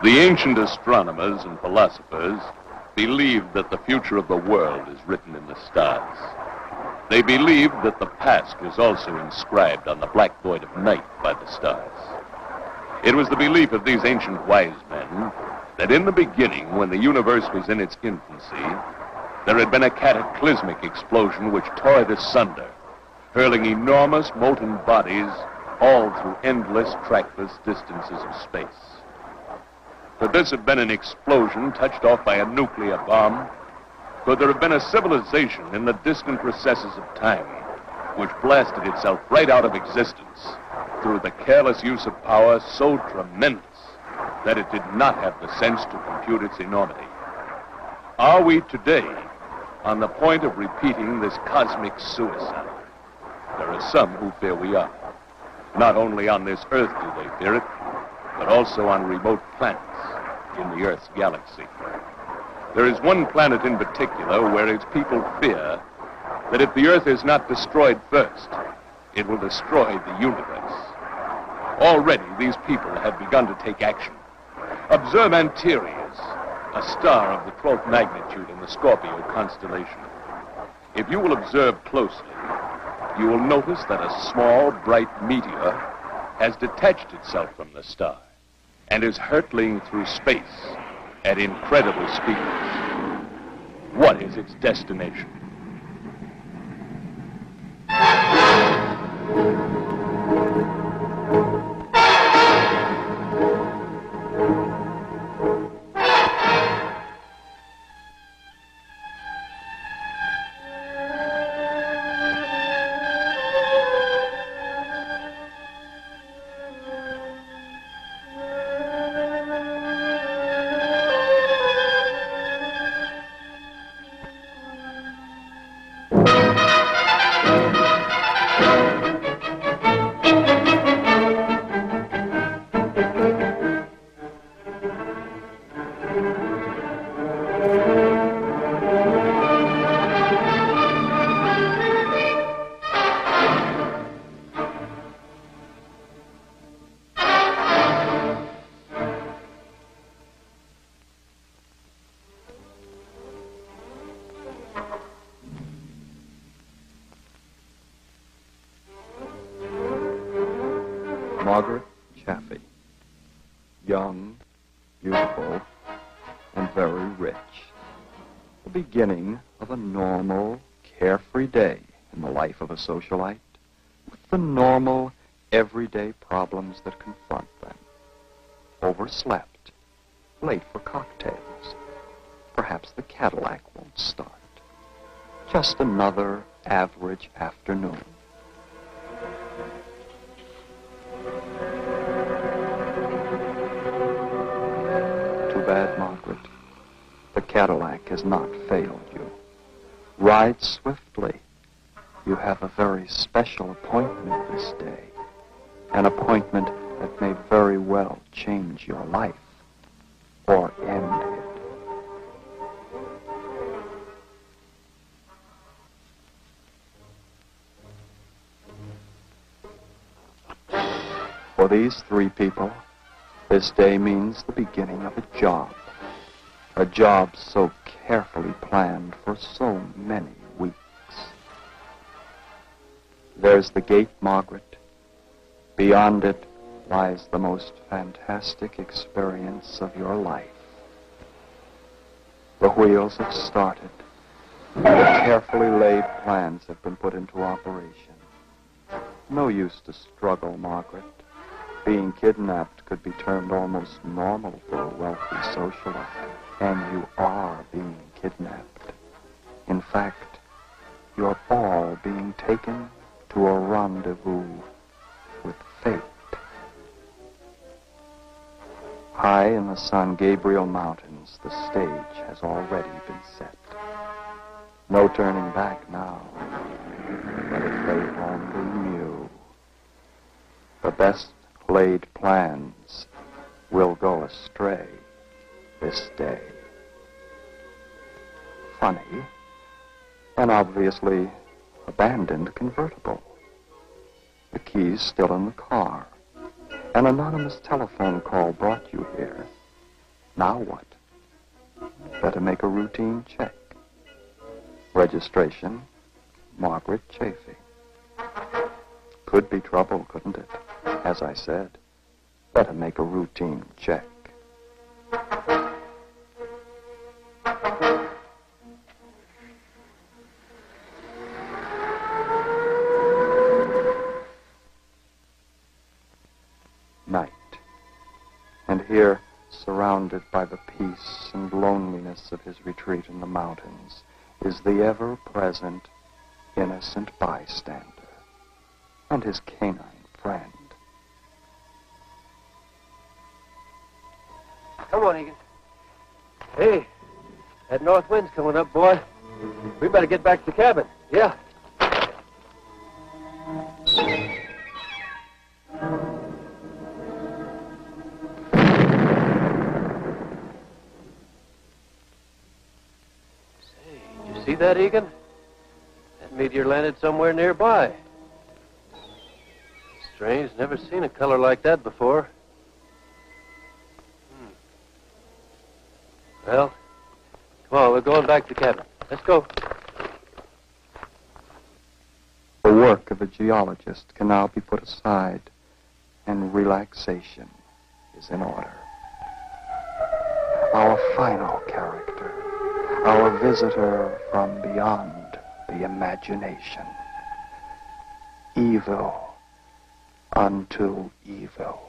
The ancient astronomers and philosophers believed that the future of the world is written in the stars. They believed that the past was also inscribed on the black void of night by the stars. It was the belief of these ancient wise men that in the beginning, when the universe was in its infancy, there had been a cataclysmic explosion which tore it asunder, hurling enormous molten bodies all through endless, trackless distances of space. Could this have been an explosion touched off by a nuclear bomb? Could there have been a civilization in the distant recesses of time which blasted itself right out of existence through the careless use of power so tremendous that it did not have the sense to compute its enormity? Are we today on the point of repeating this cosmic suicide? There are some who fear we are. Not only on this Earth do they fear it, but also on remote planets in the Earth's galaxy. There is one planet in particular where its people fear that if the Earth is not destroyed first, it will destroy the universe. Already, these people have begun to take action. Observe Antares, a star of the 12th magnitude in the Scorpio constellation. If you will observe closely, you will notice that a small, bright meteor has detached itself from the star and is hurtling through space at incredible speeds. What is its destination? Margaret Chaffee, young, beautiful, and very rich. The beginning of a normal, carefree day in the life of a socialite, with the normal, everyday problems that confront them. Overslept, late for cocktails. Perhaps the Cadillac won't start. Just another average afternoon. Too bad, Margaret. The Cadillac has not failed you. Ride swiftly. You have a very special appointment this day. An appointment that may very well change your life or end it. For these three people, this day means the beginning of a job so carefully planned for so many weeks. There's the gate, Margaret. Beyond it lies the most fantastic experience of your life. The wheels have started. The carefully laid plans have been put into operation. No use to struggle, Margaret. Being kidnapped could be termed almost normal for a wealthy socialite. And you are being kidnapped. In fact, you're all being taken to a rendezvous with fate. High in the San Gabriel Mountains, the stage has already been set. No turning back now. But if they only knew, the best laid plans will go astray this day. Funny, an obviously abandoned convertible. The keys still in the car. An anonymous telephone call brought you here. Now what? Better make a routine check. Registration, 𝗺𝗵𝗁𝗁𝗂𝗍𝗵𝗲. Could be trouble, couldn't it? As I said, better make a routine check. Night. And here, surrounded by the peace and loneliness of his retreat in the mountains, is the ever-present, innocent bystander and his canine friend. Come on, Egan. Hey, that north wind's coming up, boy. We better get back to the cabin. Yeah. See that, Egan? That meteor landed somewhere nearby. Strange, never seen a color like that before. Well, come on, we're going back to the cabin. Let's go. The work of a geologist can now be put aside, and relaxation is in order. Our final character, our visitor from beyond the imagination. Evil unto evil.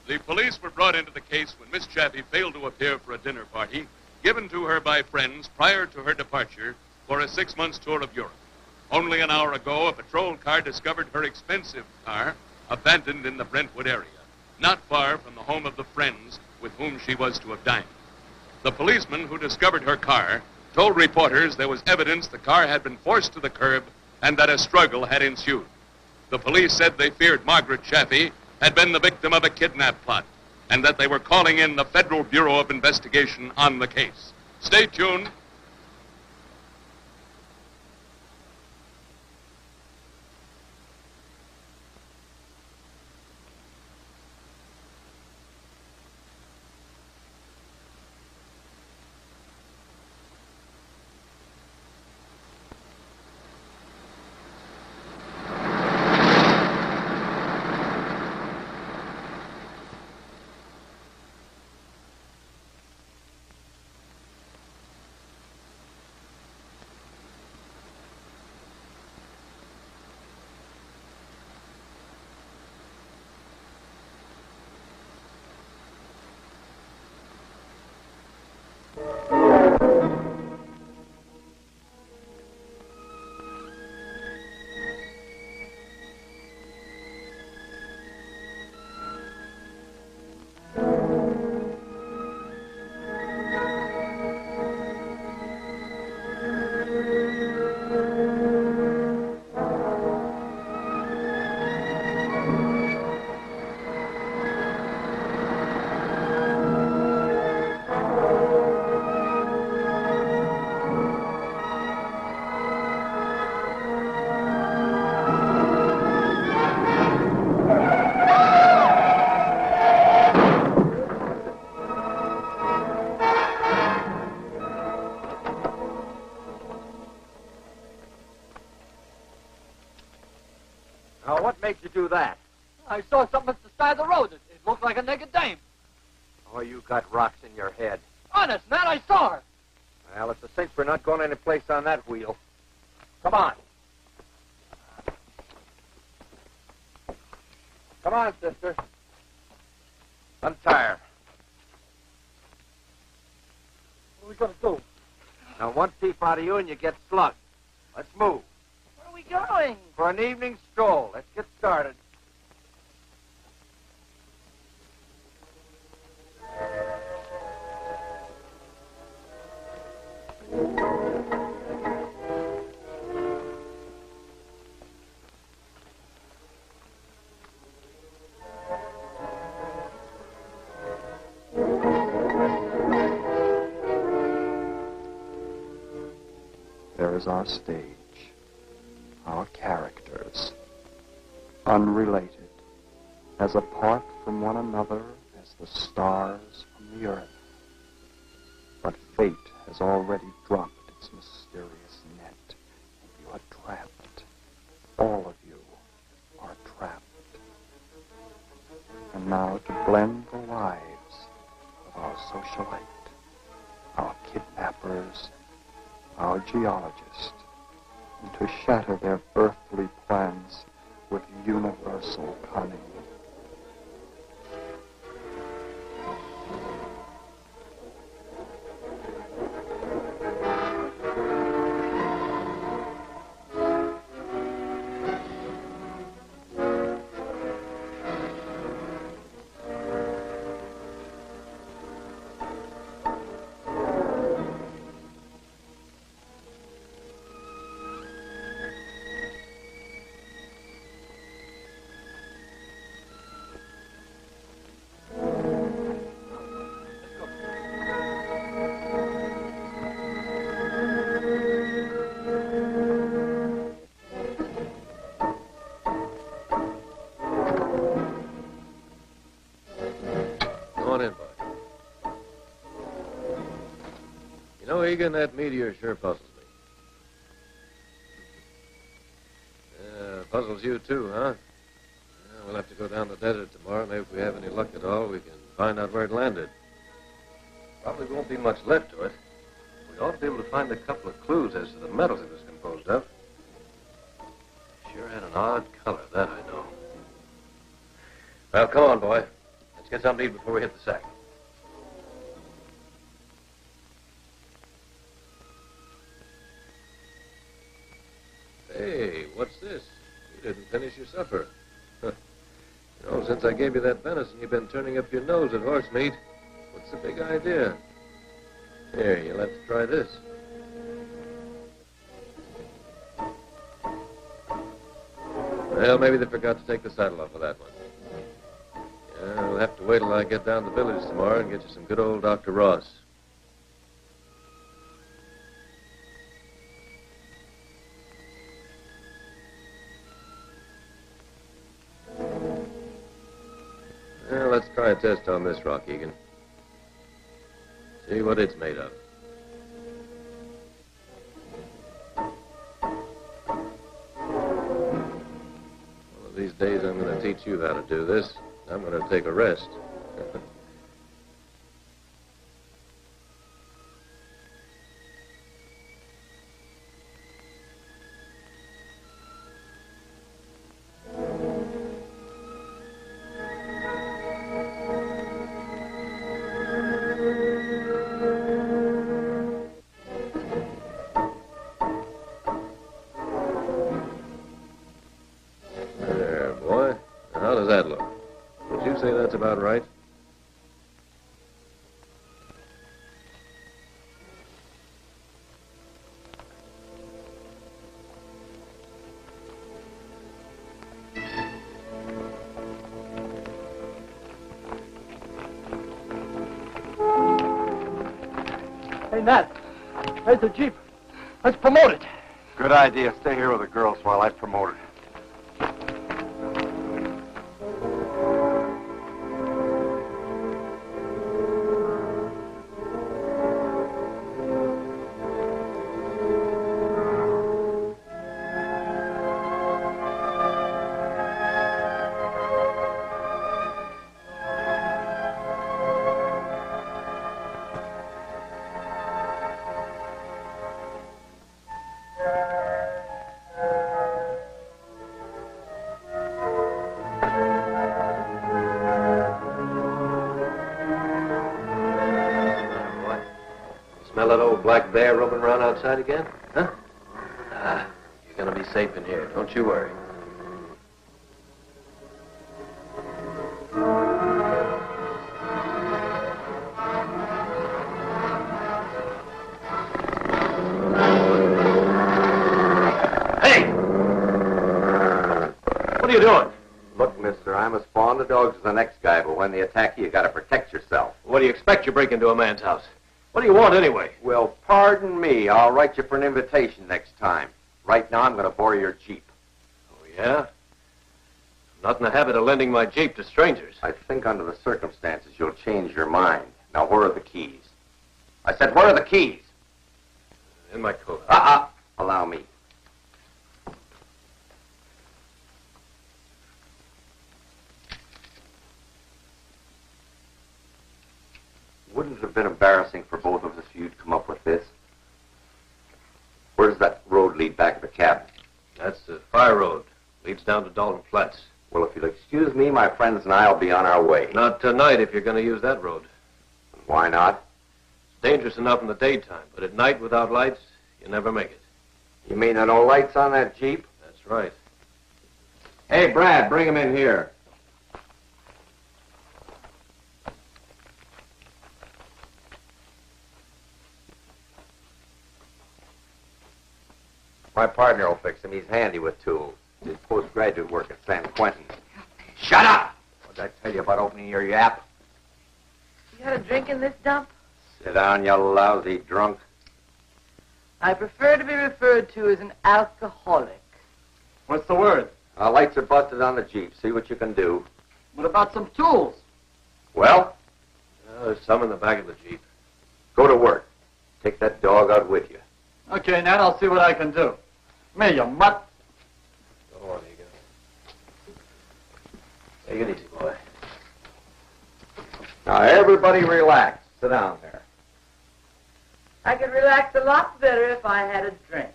The police were brought into the case when Miss Chaffee failed to appear for a dinner party given to her by friends prior to her departure for a 6-month tour of Europe. Only an hour ago, a patrol car discovered her expensive car abandoned in the Brentwood area, not far from the home of the friends with whom she was to have dined. The policeman who discovered her car told reporters there was evidence the car had been forced to the curb and that a struggle had ensued. The police said they feared Margaret Chaffee had been the victim of a kidnap plot and that they were calling in the Federal Bureau of Investigation on the case. Stay tuned. made you do that? I saw something at the side of the road. It looked like a naked dame. Oh, you got rocks in your head. Honest, man, I saw her. Well, it's a cinch we're not going any place on that wheel. Come on. Come on, sister. Untie her. What are we going to do? Now, one peep out of you and you get slugged. Let's move. Where are we going? For an evening stroll. Let's get started. There is our stage, our characters, unrelated, as apart from one another as the stars from the earth. But fate has already dropped its mysterious net, and you are trapped. All of you are trapped. And now to blend the lives of our socialite, our kidnappers, our geologist, and to shatter their earthly plans with universal cunning. Egan, that meteor sure puzzles me. Puzzles you too, huh? We'll have to go down the desert tomorrow. Maybe if we have any luck at all, we can find out where it landed. Probably won't be much left to it. We ought to be able to find a couple of clues as to the metals it was composed of. Sure had an odd color, that I know. Well, come on, boy. Let's get something to eat before we hit the sack. Hey, what's this? You didn't finish your supper. You know, since I gave you that venison, you've been turning up your nose at horse meat. What's the big idea? Here, you'll have to try this. Well, maybe they forgot to take the saddle off of that one. Yeah, we'll have to wait till I get down to the village tomorrow and get you some good old Dr. Ross. Well, let's try a test on this rock, Egan. See what it's made of. One of these days I'm going to teach you how to do this. I'm going to take a rest. There, boy. Now, how does that look? Would you say that's about right? Hey, Nat. There's the Jeep. Let's promote it. Good idea. Stay here with the girls while I promote it. Smell that old black bear roaming around outside again? Huh? You're gonna be safe in here. Don't you worry. Hey! What are you doing? Look, mister, I'm a spawn. The dogs are the next guy, but when they attack you, you gotta protect yourself. What do you expect you break into a man's house? What do you want anyway? Well, pardon me. I'll write you for an invitation next time. Right now, I'm gonna borrow your Jeep. Oh, yeah? I'm not in the habit of lending my Jeep to strangers. I think under the circumstances, you'll change your mind. Now, where are the keys? I said, where are the keys? In my coat. Allow me. Wouldn't it have been embarrassing for both of us if you'd come up with this? Where does that road lead back to the cabin? That's the fire road. Leads down to Dalton Flats. Well, if you'll excuse me, my friends and I will be on our way. Not tonight if you're going to use that road. Why not? It's dangerous enough in the daytime, but at night without lights, you never make it. You mean there are no lights on that Jeep? That's right. Hey, Brad, bring him in here. My partner will fix him. He's handy with tools. Did postgraduate work at San Quentin. Shut up! What did I tell you about opening your yap? You got a drink in this dump? Sit down, you lousy drunk. I prefer to be referred to as an alcoholic. What's the word? Lights are busted on the Jeep. See what you can do. What about some tools? Well, There's some in the back of the Jeep. go to work. Take that dog out with you. Okay, Nat, I'll see what I can do. Me, you mutt. Go on, Egan. Take it easy, boy. Now, everybody relax. Sit down there. I could relax a lot better if I had a drink.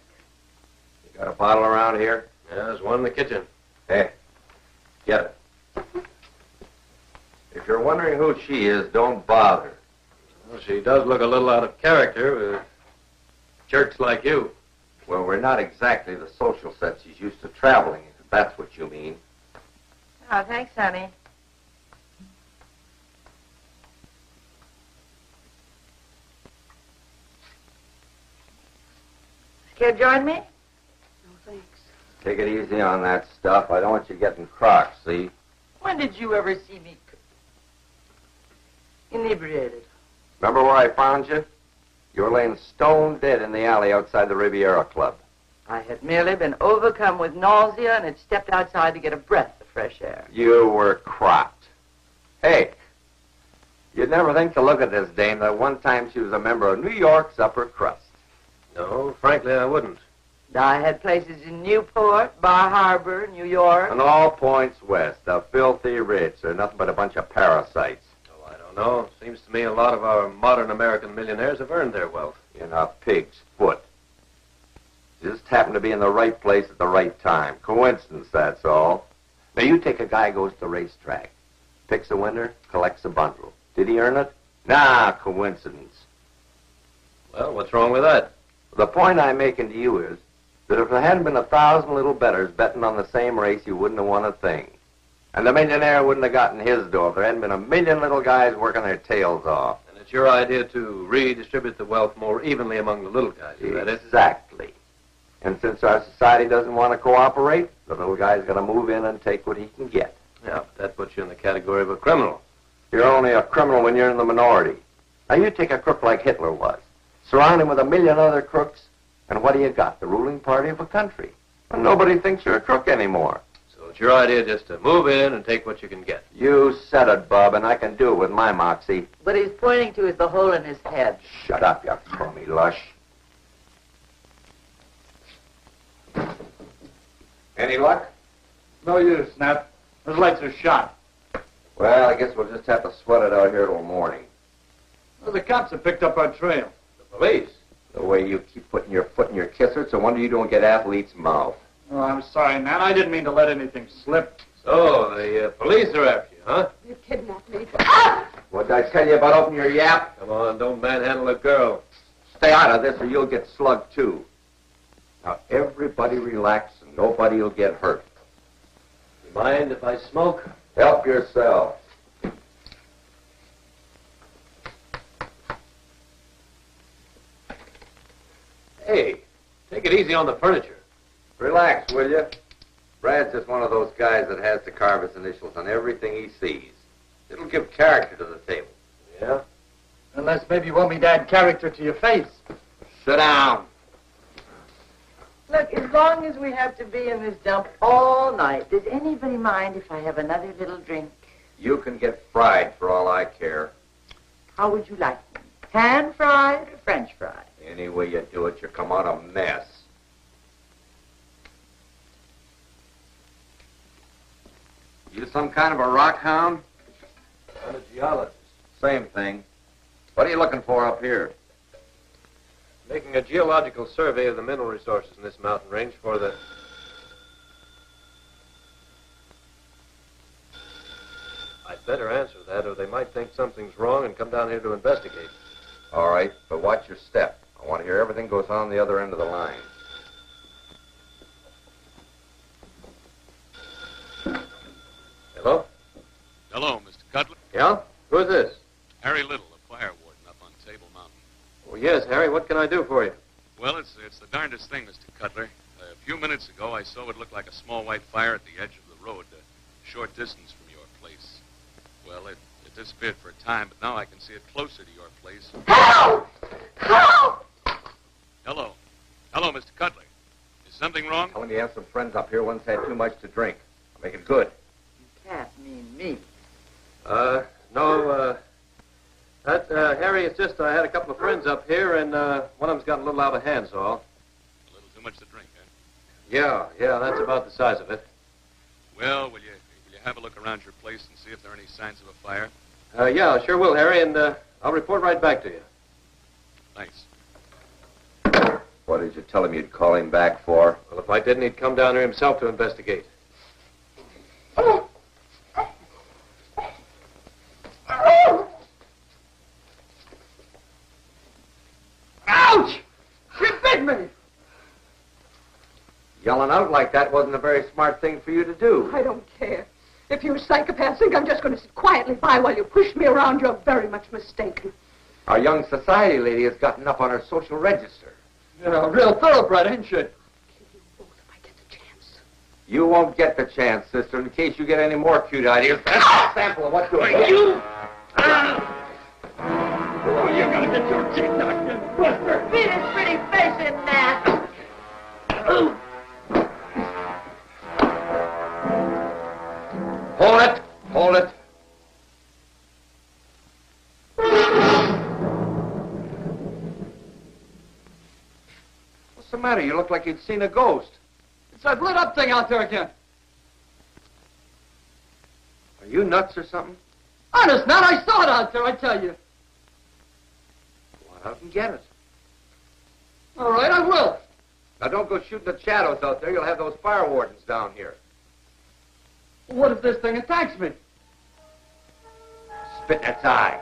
You got a bottle around here? Yeah, there's one in the kitchen. Hey, get it. If you're wondering who she is, don't bother. Well, she does look a little out of character with jerks like you. Well, we're not exactly the social set she's used to traveling, if that's what you mean. Oh, thanks, honey. Care to join me? No, thanks. Take it easy on that stuff. I don't want you getting crooks, see? When did you ever see me inebriated? Remember where I found you? You were laying stone dead in the alley outside the Riviera Club. I had merely been overcome with nausea and had stepped outside to get a breath of fresh air. You were cropped. Hey, you'd never think to look at this dame that one time she was a member of New York's upper crust. No, frankly, I wouldn't. I had places in Newport, Bar Harbor, New York. And all points west, the filthy rich. They're nothing but a bunch of parasites. Oh, I don't know. Seems to me a lot of our modern American millionaires have earned their wealth. In a pig's foot. You just happened to be in the right place at the right time. Coincidence, that's all. Now, you take a guy who goes to the racetrack, picks a winner, collects a bundle. Did he earn it? Nah, coincidence. Well, what's wrong with that? The point I'm making to you is that if there hadn't been 1,000 little betters betting on the same race, you wouldn't have won a thing. And the millionaire wouldn't have gotten his door if there hadn't been 1,000,000 little guys working their tails off. And it's your idea to redistribute the wealth more evenly among the little guys, is that it? Exactly. And since our society doesn't want to cooperate, the little guy's got to move in and take what he can get. Yeah, but that puts you in the category of a criminal. You're only a criminal when you're in the minority. Now, you take a crook like Hitler was. Surround him with 1,000,000 other crooks, and what do you got? The ruling party of a country. And nobody thinks you're a crook anymore. So it's your idea just to move in and take what you can get. You said it, Bub, and I can do it with my moxie. What he's pointing to is the hole in his head. Shut up, you crummy lush. Any luck? No use, Nat. Those lights are shot. Well, I guess we'll just have to sweat it out here till morning. Well, the cops have picked up our trail. The police? The way you keep putting your foot in your kisser, it's a wonder you don't get athlete's mouth. Oh, I'm sorry, Nat. I didn't mean to let anything slip. So, the police are after you, huh? You kidnapped me. What did I tell you about opening your yap? Come on, don't manhandle a girl. Stay out of this or you'll get slugged too. Now, everybody relax and nobody will get hurt. You mind if I smoke? Help yourself. Hey, take it easy on the furniture. Relax, will you? Brad's just one of those guys that has to carve his initials on everything he sees. It'll give character to the table. Yeah? Unless maybe you want me to add character to your face. Sit down. Look, as long as we have to be in this dump all night, does anybody mind if I have another little drink? You can get fried for all I care. How would you like them? Pan-fried or French fried? Any way you do it, you come out a mess. You some kind of a rock hound? I'm a geologist. Same thing. What are you looking for up here? Making a geological survey of the mineral resources in this mountain range for the... I'd better answer that, or they might think something's wrong and come down here to investigate. All right, but watch your step. I want to hear everything goes on the other end of the line. Hello? Hello, Mr. Cutler. Yeah? Who's this? Harry Little, the fire warden up on Table Mountain. Oh, yes, Harry. What can I do for you? Well, it's the darndest thing, Mr. Cutler. A few minutes ago, I saw what looked like a small white fire at the edge of the road, a short distance from your place. Well, it disappeared for a time, but now I can see it closer to your place. Help! Help! Hello. Hello, Mr. Cutler. Is something wrong? Tell him you have some friends up here once had too much to drink. I'll make it good. You can't mean me. No, Harry, it's just I had a couple of friends up here, and one of them's gotten a little out of hand, so all. A little too much to drink, huh? Yeah, that's about the size of it. Well, will you have a look around your place and see if there are any signs of a fire? Yeah, sure will, Harry, and I'll report right back to you. Thanks. What did you tell him you'd call him back for? Well, if I didn't, he'd come down here himself to investigate. Ouch! You bit me! Yelling out like that wasn't a very smart thing for you to do. I don't care. If you psychopaths think I'm just going to sit quietly by while you push me around, you're very much mistaken. Our young society lady has gotten up on her social register. Yeah, a real thoroughbred, ain't she? Kill you both if I get the chance. You won't get the chance, sister, in case you get any more cute ideas. That's a sample of what's going on. You! Oh, you're going to get your teeth knocked in, Buster! Beat his pretty face in that. Hold it! Hold it! What's the matter? You look like you'd seen a ghost. It's that lit up thing out there again. Are you nuts or something? Honest, man, I saw it out there, I tell you. Go out and get it. All right, I will. Now, don't go shooting the shadows out there. You'll have those fire wardens down here. What if this thing attacks me? Spit in its eye.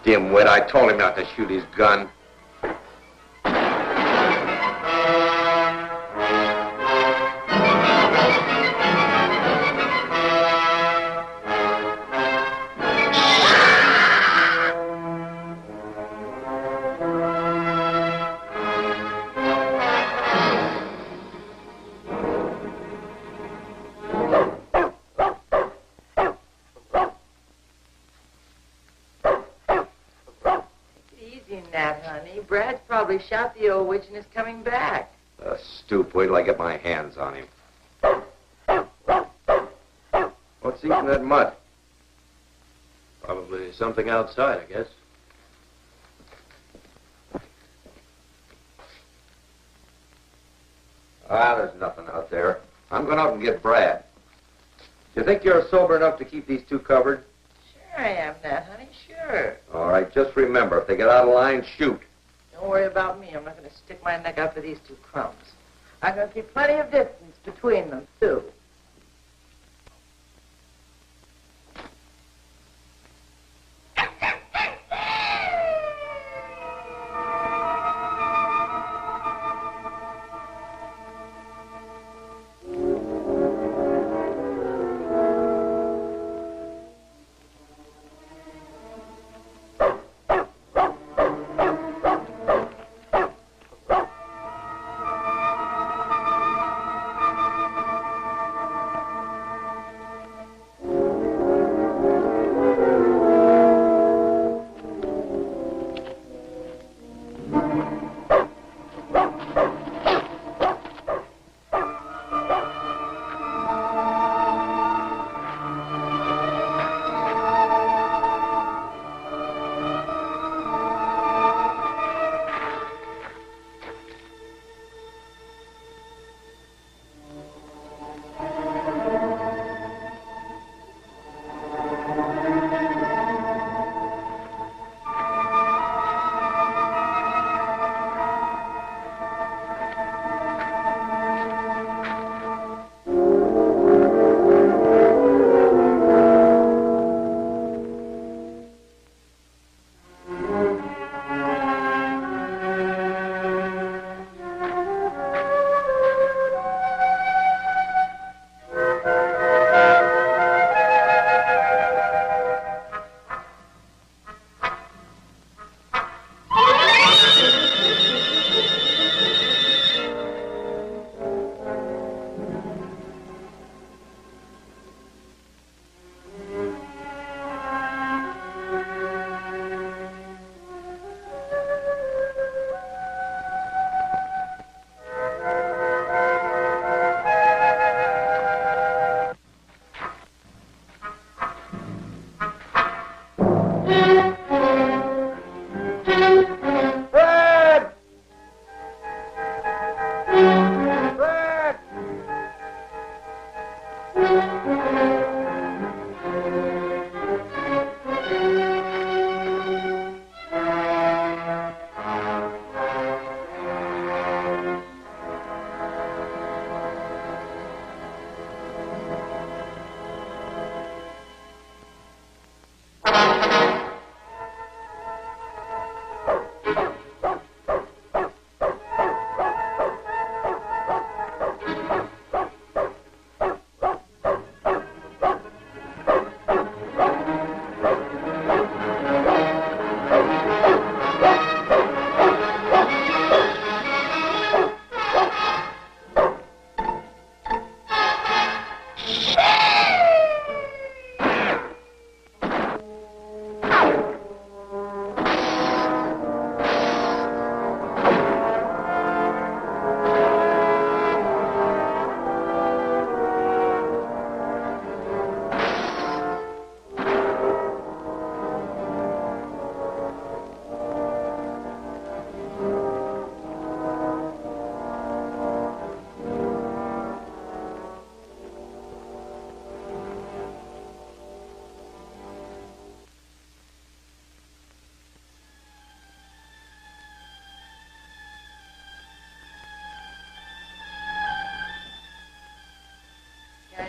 Dimwit, I told him not to shoot his gun. Brad's probably shot the old witch and is coming back. Stoop, wait till I get my hands on him. What's eating that mud? Probably something outside, I guess. There's nothing out there. I'm going out and get Brad. Do you think you're sober enough to keep these two covered? Sure I am, Nat, honey, sure. All right, just remember, if they get out of line, shoot. Don't worry about me. I'm not going to stick my neck out for these two crumbs. I'm going to keep plenty of distance between them, too.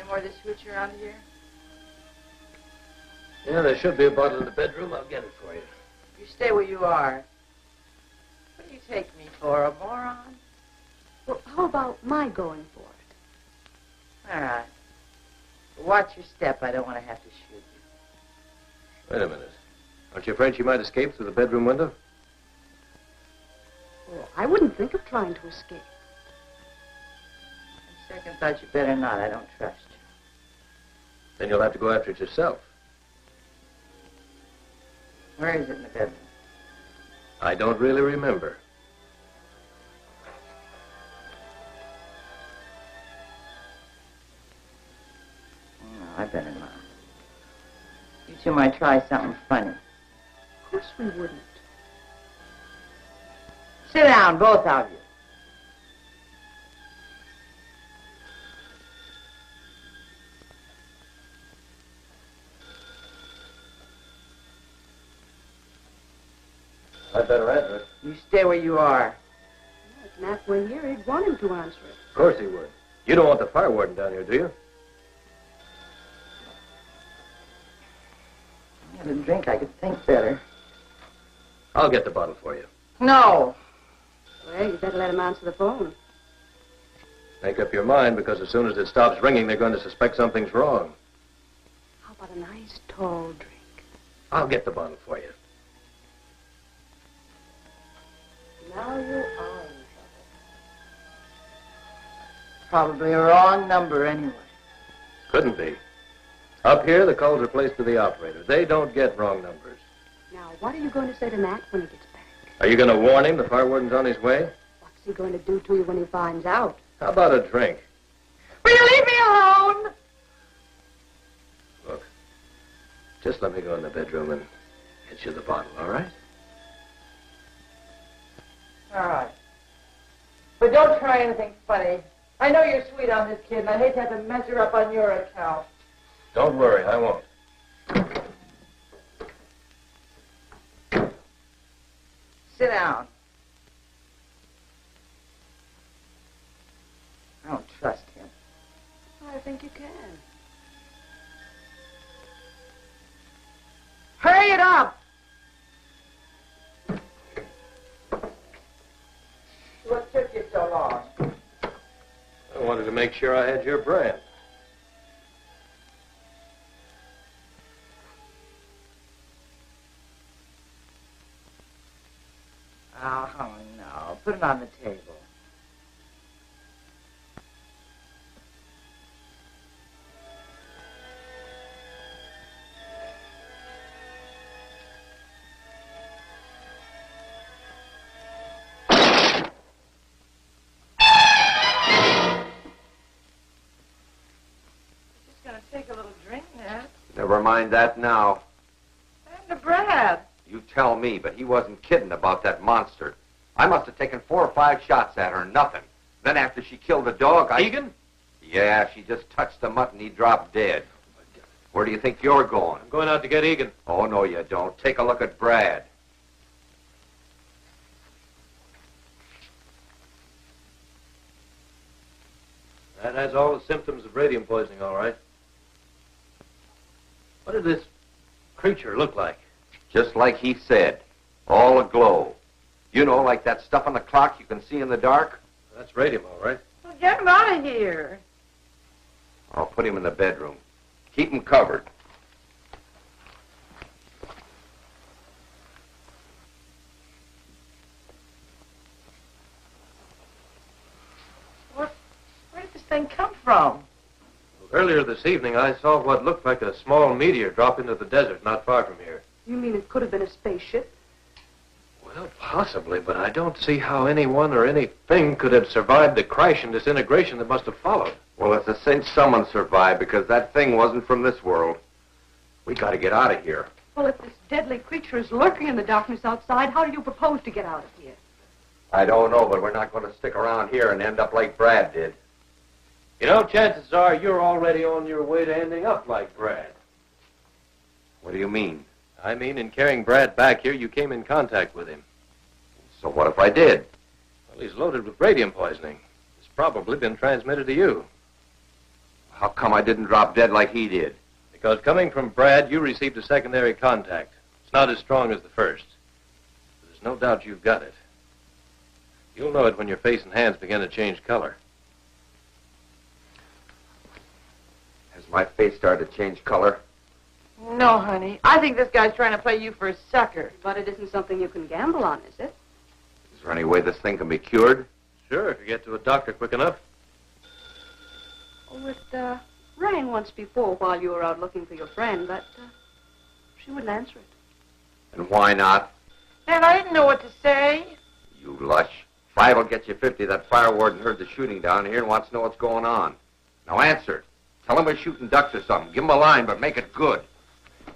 More of this hooch around here? Yeah, there should be a bottle in the bedroom. I'll get it for you. You stay where you are. What do you take me for, a moron? Well, how about my going for it? All right. But watch your step. I don't want to have to shoot you. Wait a minute. Aren't you afraid she might escape through the bedroom window? Oh, I wouldn't think of trying to escape. On second thought, you better not. I don't trust you. Then you'll have to go after it yourself. Where is it in the bedroom? I don't really remember. No, I better not. You two might try something funny. Of course we wouldn't. Sit down, both of you. I'd better answer it. You stay where you are. If Nat were here, he'd want him to answer it. Of course he would. You don't want the fire warden down here, do you? I had a drink, I could think better. I'll get the bottle for you. No. Well, you better let him answer the phone. Make up your mind, because as soon as it stops ringing, they're going to suspect something's wrong. How about a nice tall drink? I'll get the bottle for you. Now you are in trouble. Probably a wrong number anyway. Couldn't be. Up here, the calls are placed to the operator. They don't get wrong numbers. Now, what are you going to say to Nat when he gets back? Are you going to warn him the fire warden's on his way? What's he going to do to you when he finds out? How about a drink? Will you leave me alone? Look, just let me go in the bedroom and get you the bottle, all right? All right. But don't try anything funny. I know you're sweet on this kid, and I hate to have to mess her up on your account. Don't worry, I won't. Sit down. I don't trust him. I think you can. Hurry it up! What took you so long? I wanted to make sure I had your brand. Oh, no. Put it on the table. Just gonna take a little drink, Nat. Never mind that now. And the Brad. You tell me, but he wasn't kidding about that monster. I must have taken 4 or 5 shots at her, nothing. Then after she killed the dog, Egan? Yeah, she just touched the mutt and he dropped dead. Where do you think you're going? I'm going out to get Egan. Oh, no, you don't. Take a look at Brad. That has all the symptoms of radium poisoning, all right. What did this creature look like? Just like he said. All aglow. You know, like that stuff on the clock you can see in the dark? That's radium, all right. Well, get him out of here. I'll put him in the bedroom. Keep him covered. Where did this thing come from? Earlier this evening, I saw what looked like a small meteor drop into the desert not far from here. You mean it could have been a spaceship? Well, possibly, but I don't see how anyone or anything could have survived the crash and disintegration that must have followed. Well, it's a cinch someone survived because that thing wasn't from this world. We got to get out of here. Well, if this deadly creature is lurking in the darkness outside, how do you propose to get out of here? I don't know, but we're not going to stick around here and end up like Brad did. You know, chances are you're already on your way to ending up like Brad. What do you mean? I mean, in carrying Brad back here, you came in contact with him. So what if I did? Well, he's loaded with radium poisoning. It's probably been transmitted to you. How come I didn't drop dead like he did? Because coming from Brad, you received a secondary contact. It's not as strong as the first. There's no doubt you've got it. You'll know it when your face and hands begin to change color. Has my face started to change color? No, honey. I think this guy's trying to play you for a sucker. But it isn't something you can gamble on, is it? Is there any way this thing can be cured? Sure, if you get to a doctor quick enough. Oh, it rang once before while you were out looking for your friend, but she wouldn't answer it. And why not? And I didn't know what to say. You lush. 5 will get you 50. That fire warden heard the shooting down here and wants to know what's going on. Now answer it. Tell him we're shooting ducks or something. Give him a line, but make it good. Say,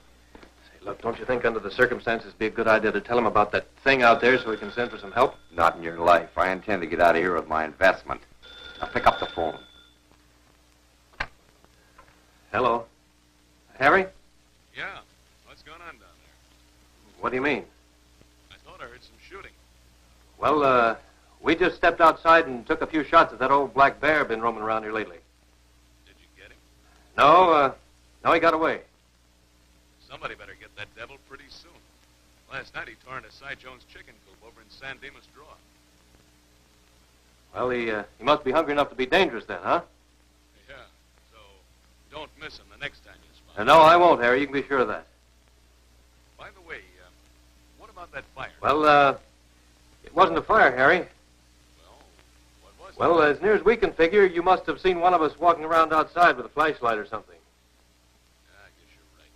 look, don't you think under the circumstances it'd be a good idea to tell him about that thing out there so we can send for some help? Not in your life. I intend to get out of here with my investment. Now pick up the phone. Hello. Harry? Yeah. What's going on down there? What do you mean? I thought I heard some shooting. Well, we just stepped outside and took a few shots at that old black bear been roaming around here lately. Did you get him? No, he got away. Somebody better get that devil pretty soon. Last night he tore into Cy Jones' chicken coop over in San Dimas Draw. Well, he must be hungry enough to be dangerous then, huh? Yeah. So don't miss him the next time you spot him. No, I won't, Harry. You can be sure of that. By the way, what about that fire? Well, it wasn't a fire, Harry. Well, what was it? Well, as near as we can figure, you must have seen one of us walking around outside with a flashlight or something. Yeah, I guess you're right.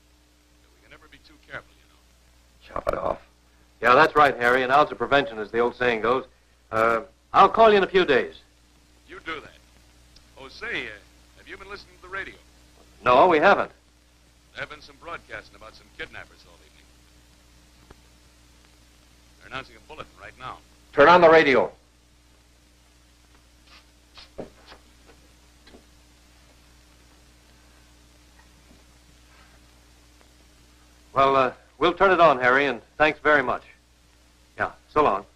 But we can never be too careful, you know. Chop it off. Yeah, that's right, Harry. An ounce of prevention, as the old saying goes. I'll call you in a few days. You do that. Oh, say, have you been listening to the radio? No, we haven't. There have been some broadcasting about some kidnappers all evening. They're announcing a bulletin right now. Turn on the radio. Well, we'll turn it on, Harry, and thanks very much. Yeah, so long.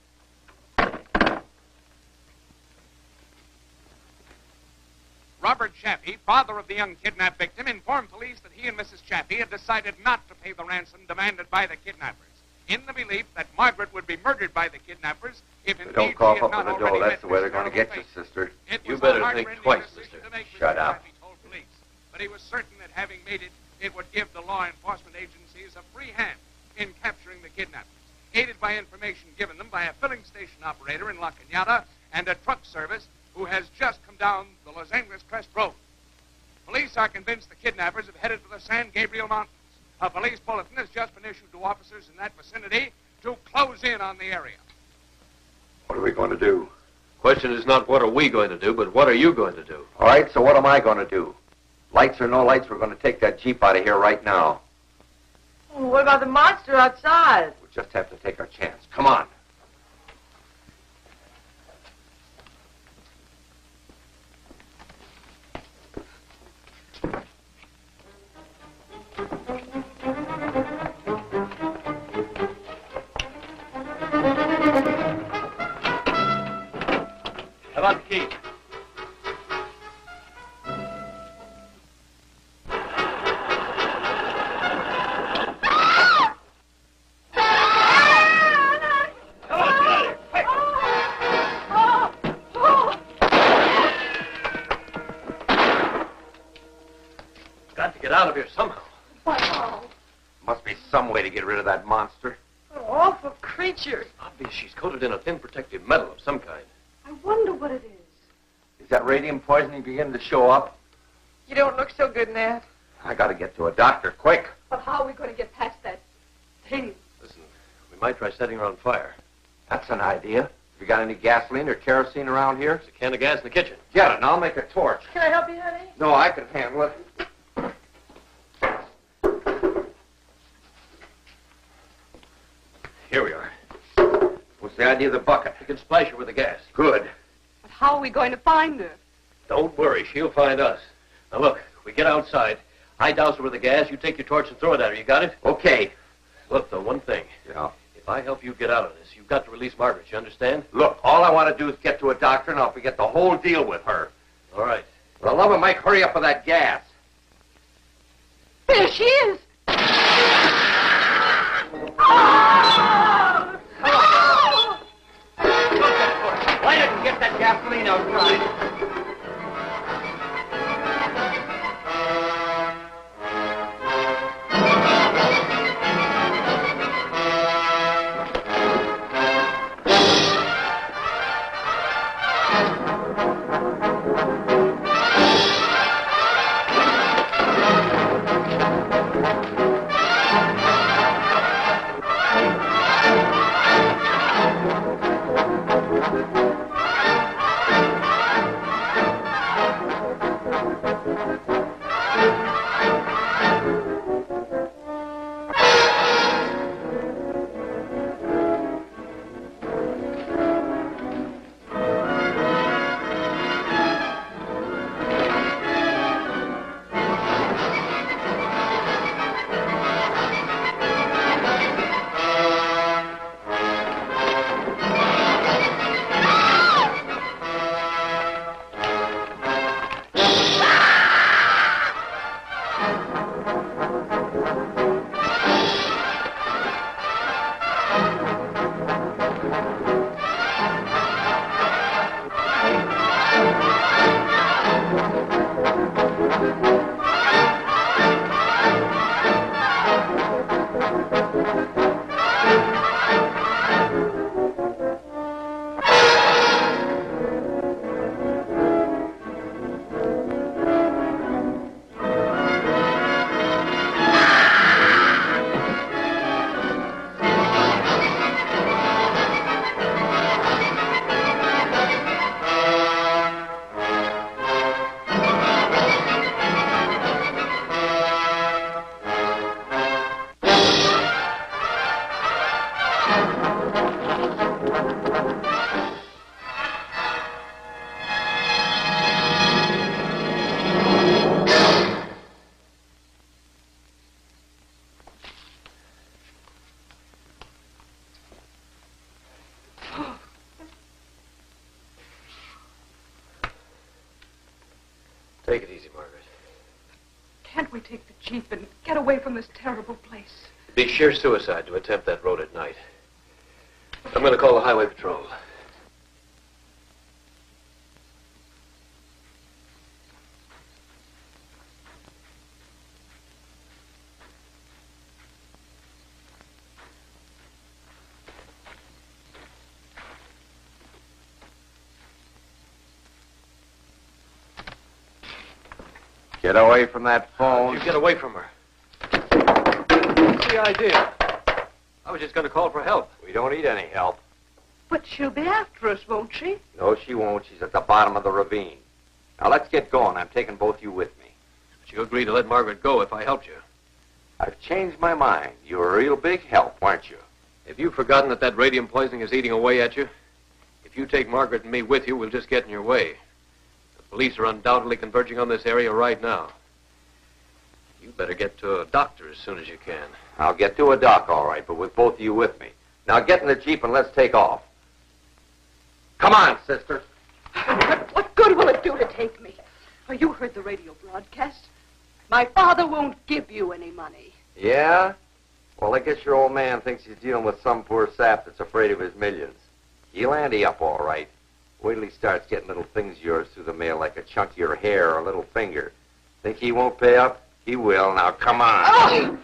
Robert 𝗪𝗵𝗃, father of the young kidnapped victim, informed police that he and Mrs. 𝗪𝗵𝗃 had decided not to pay the ransom demanded by the kidnappers, in the belief that Margaret would be murdered by the kidnappers if indeed Don't she cough had up not on the already door. met That's the way they're this going to get terrible you, fate. sister. It You was better a think heartrending twice, decision sister. to make, Shut Mr. up. 𝗪𝗵𝗃 told police, but he was certain that having made it, it would give the law enforcement agencies a free hand in capturing the kidnappers, aided by information given them by a filling station operator in La Cañada and a truck service who has just come down the Los Angeles Crest Road. Police are convinced the kidnappers have headed for the San Gabriel Mountains. A police bulletin has just been issued to officers in that vicinity to close in on the area. What are we going to do? Question is not what are we going to do, but what are you going to do? All right, so what am I going to do? Lights or no lights, we're going to take that Jeep out of here right now. Oh, what about the monster outside? We'll just have to take our chance. Come on. How about the key? Got to get out of here somehow. Wow. Must be some way to get rid of that monster. An awful creature. Obviously, she's coated in a thin protective metal of some kind. I wonder what it is. Is that radium poisoning beginning to show up? You don't look so good, Nat. I got to get to a doctor, quick. But how are we going to get past that thing? Listen, we might try setting her on fire. That's an idea. Have you got any gasoline or kerosene around here? There's a can of gas in the kitchen. Get it, and I'll make a torch. Can I help you, honey? No, I can handle it. Here we are. What's the idea of the bucket? We can splash her with the gas. Good. But how are we going to find her? Don't worry, she'll find us. Now look, we get outside. I douse her with the gas, you take your torch and throw it at her. You got it? Okay. Look, though, one thing. Yeah. If I help you get out of this, you've got to release Margaret, you understand? Look, all I want to do is get to a doctor, and I'll forget the whole deal with her. All right. For the love of Mike, hurry up with that gas. There she is! gasoline outside. Take it easy, Margaret. Can't we take the Jeep and get away from this terrible place? It'd be sheer suicide to attempt that road at night. I'm going to call the highway patrol. Get away from that phone. You get away from her. What's the idea? I was just going to call for help. We don't need any help. But she'll be after us, won't she? No, she won't. She's at the bottom of the ravine. Now, let's get going. I'm taking both you with me. But you agreed to let Margaret go if I helped you. I've changed my mind. You're a real big help, aren't you? Have you forgotten that that radium poisoning is eating away at you? If you take Margaret and me with you, we'll just get in your way. The police are undoubtedly converging on this area right now. You better get to a doctor as soon as you can. I'll get to a doc, all right, but with both of you with me. Now, get in the Jeep and let's take off. Come on, sister. What good will it do to take me? Oh, you heard the radio broadcast. My father won't give you any money. Yeah? Well, I guess your old man thinks he's dealing with some poor sap that's afraid of his millions. He'll ante up all right. Wait till he starts getting little things of yours through the mail like a chunk of your hair or a little finger. Think he won't pay up? He will. Now, come on. Oh!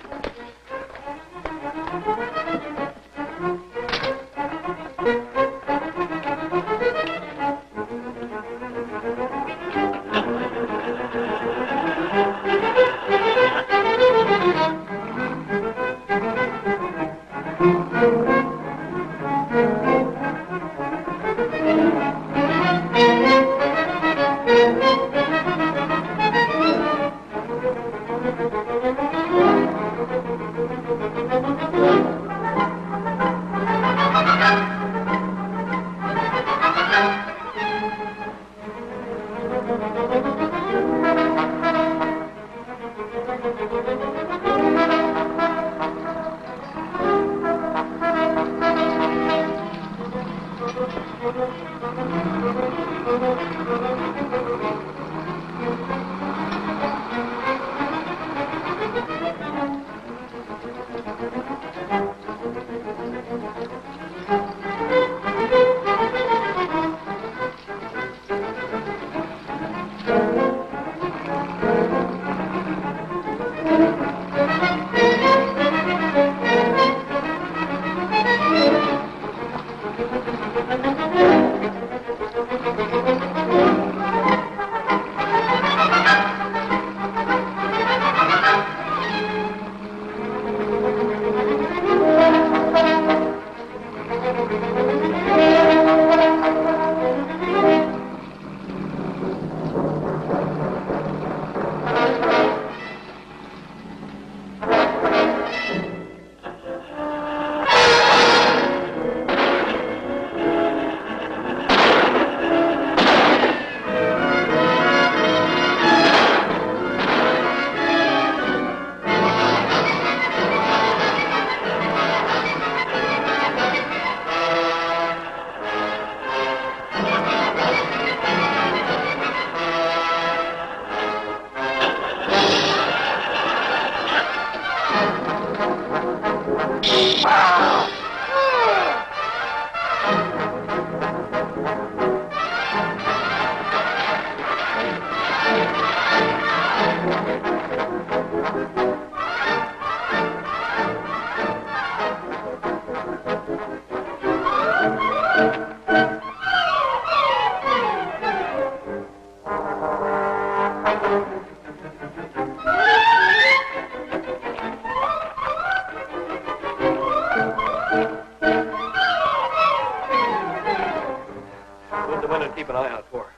Keep an eye out for her.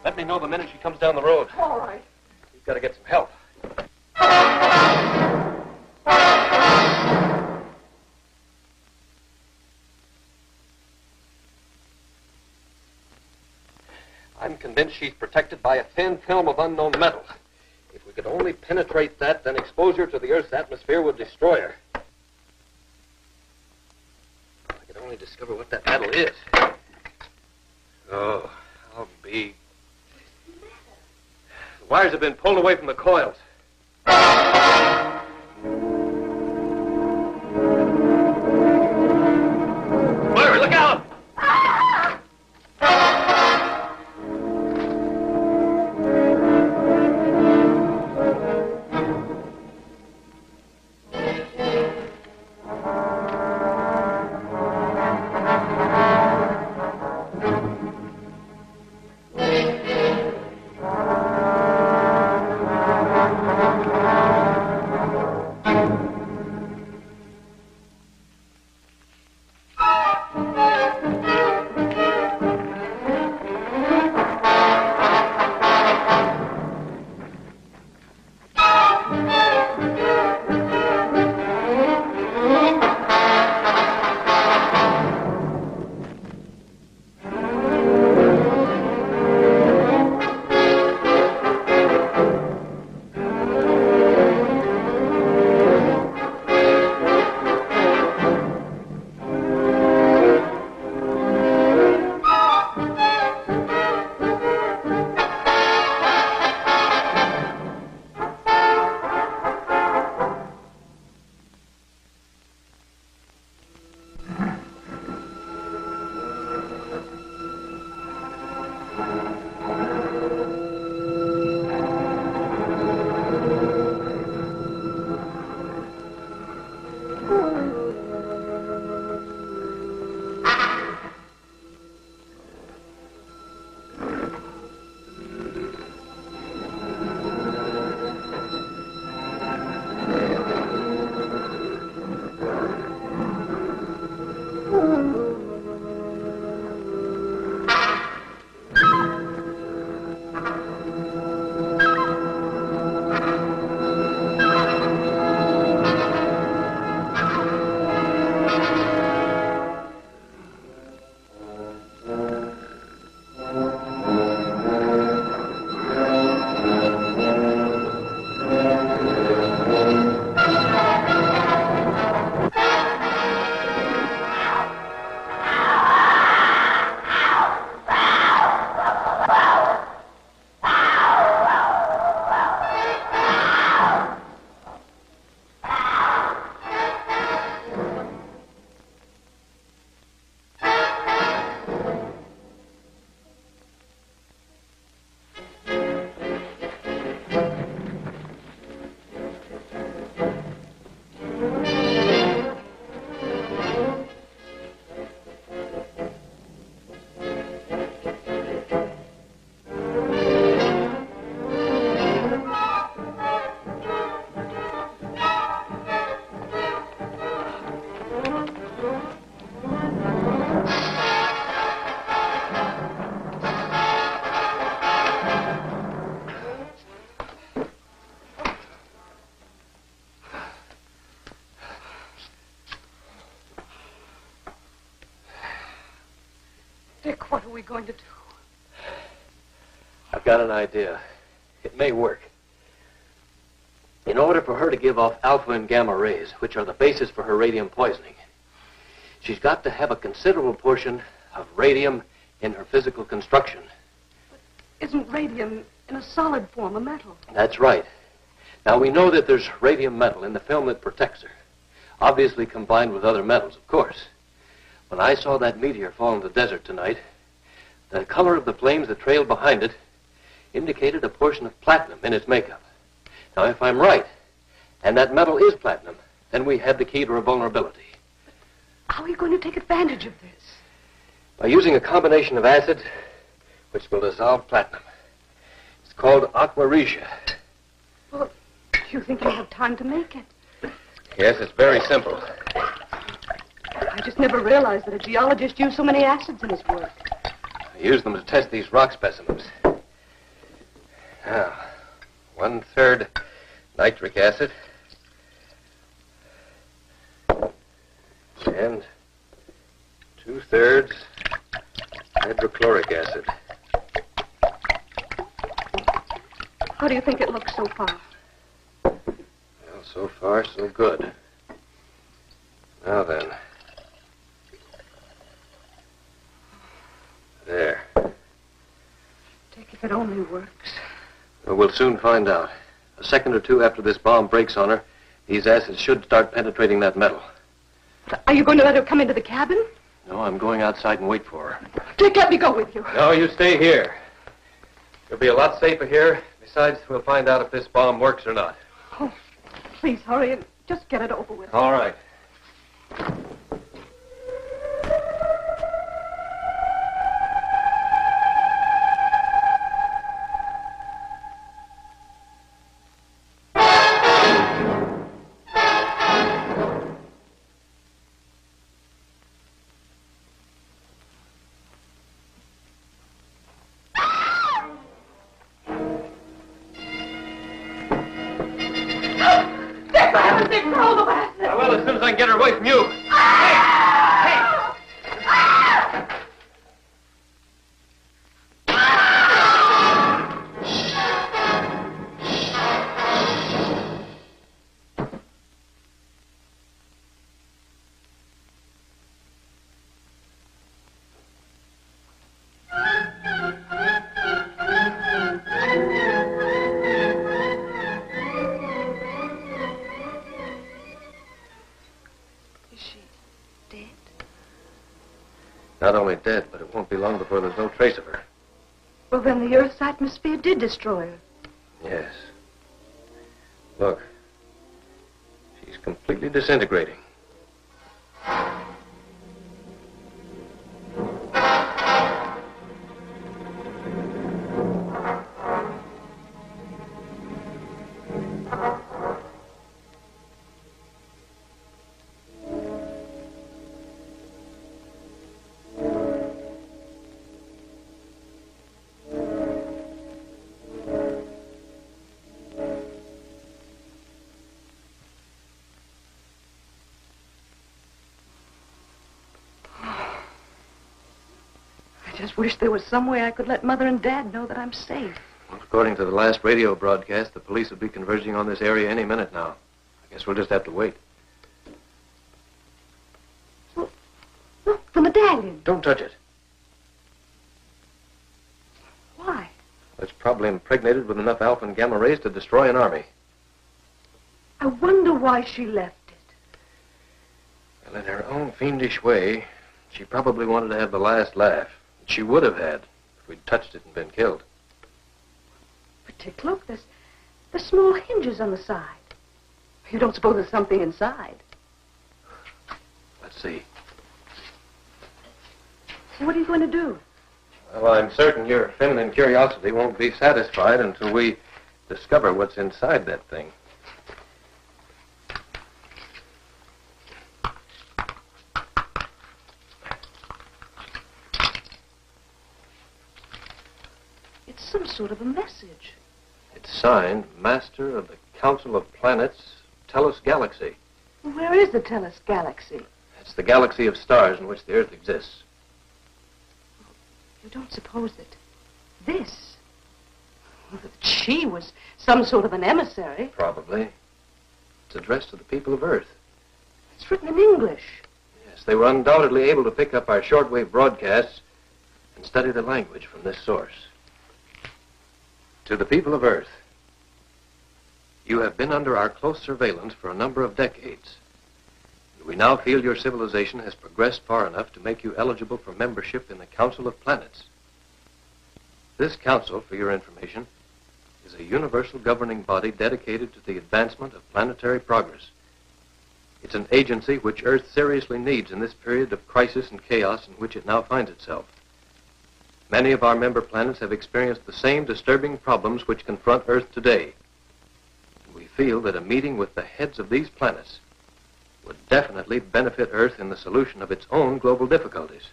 Let me know the minute she comes down the road. All right. You've got to get some help. I'm convinced she's protected by a thin film of unknown metal. If we could only penetrate that, then exposure to the Earth's atmosphere would destroy her. If I could only discover what that metal is. Oh, I'll be... The wires have been pulled away from the coils. Larry, look out! Dick, what are we going to do? I've got an idea. It may work. In order for her to give off alpha and gamma rays, which are the basis for her radium poisoning, she's got to have a considerable portion of radium in her physical construction. But isn't radium in a solid form a metal? That's right. Now, we know that there's radium metal in the film that protects her. Obviously combined with other metals, of course. When I saw that meteor fall in the desert tonight, the color of the flames that trailed behind it indicated a portion of platinum in its makeup. Now, if I'm right, and that metal is platinum, then we have the key to her vulnerability. How are you going to take advantage of this? By using a combination of acids which will dissolve platinum. It's called 𝗺𝗿𝗄𝗃. Well, do you think you'll have time to make it? Yes, it's very simple. I just never realized that a geologist used so many acids in his work. I used them to test these rock specimens. Now, 1/3 nitric acid and 2/3 hydrochloric acid. How do you think it looks so far? Well, so far, so good. Now then. There. Dick, if it only works. Well, we'll soon find out. A second or two after this bomb breaks on her, these acids should start penetrating that metal. Are you going to let her come into the cabin? No, I'm going outside and wait for her. Dick, let me go with you. No, you stay here. You'll be a lot safer here. Besides, we'll find out if this bomb works or not. Oh, please hurry and just get it over with. All right. Well, as soon as I can get her away from you. Not only dead, but it won't be long before there's no trace of her. Well, then the Earth's atmosphere did destroy her. Yes. Look. She's completely disintegrating. I just wish there was some way I could let Mother and Dad know that I'm safe. Well, according to the last radio broadcast, the police will be converging on this area any minute now. I guess we'll just have to wait. Look, the medallion. Don't touch it. Why? It's probably impregnated with enough alpha and gamma rays to destroy an army. I wonder why she left it. Well, in her own fiendish way, she probably wanted to have the last laugh. She would have had if we'd touched it and been killed. But Dick, look, there's small hinges on the side. You don't suppose there's something inside? Let's see. What are you going to do? Well, I'm certain your feminine curiosity won't be satisfied until we discover what's inside that thing. It's some sort of a message. It's signed Master of the Council of Planets, 𝗨 Galaxy. Where is the 𝗨liche Galaxy? It's the galaxy of stars in which the Earth exists. You don't suppose that this, that she was some sort of an emissary? Probably. It's addressed to the people of Earth. It's written in English. Yes, they were undoubtedly able to pick up our shortwave broadcasts and study the language from this source. To the people of Earth, you have been under our close surveillance for a number of decades. We now feel your civilization has progressed far enough to make you eligible for membership in the Council of Planets. This council, for your information, is a universal governing body dedicated to the advancement of planetary progress. It's an agency which Earth seriously needs in this period of crisis and chaos in which it now finds itself. Many of our member planets have experienced the same disturbing problems which confront Earth today. We feel that a meeting with the heads of these planets would definitely benefit Earth in the solution of its own global difficulties.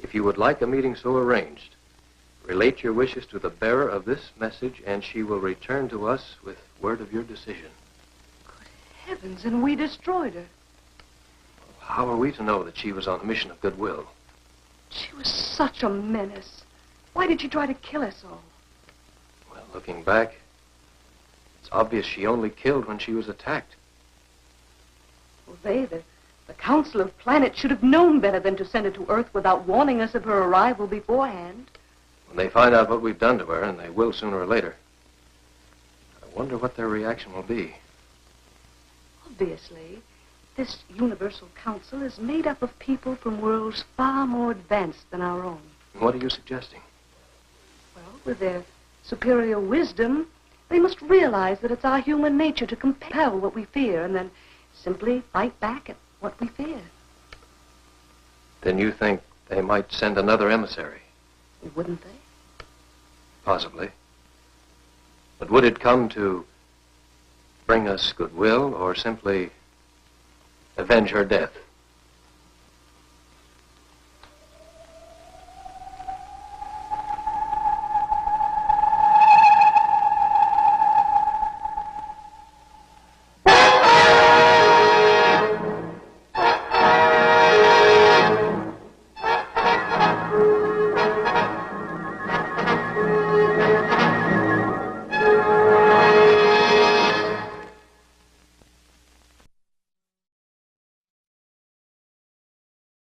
If you would like a meeting so arranged, relate your wishes to the bearer of this message, and she will return to us with word of your decision. Good heavens, and we destroyed her. How are we to know that she was on a mission of goodwill? She was such a menace. Why did she try to kill us all? Well, looking back, it's obvious she only killed when she was attacked. Well, the Council of Planets should have known better than to send her to Earth without warning us of her arrival beforehand. When they find out what we've done to her, and they will sooner or later, I wonder what their reaction will be. Obviously, this Universal Council is made up of people from worlds far more advanced than our own. What are you suggesting? Well, with their superior wisdom, they must realize that it's our human nature to compel what we fear and then simply fight back at what we fear. Then you think they might send another emissary? Wouldn't they? Possibly. But would it come to bring us goodwill or simply avenge her death?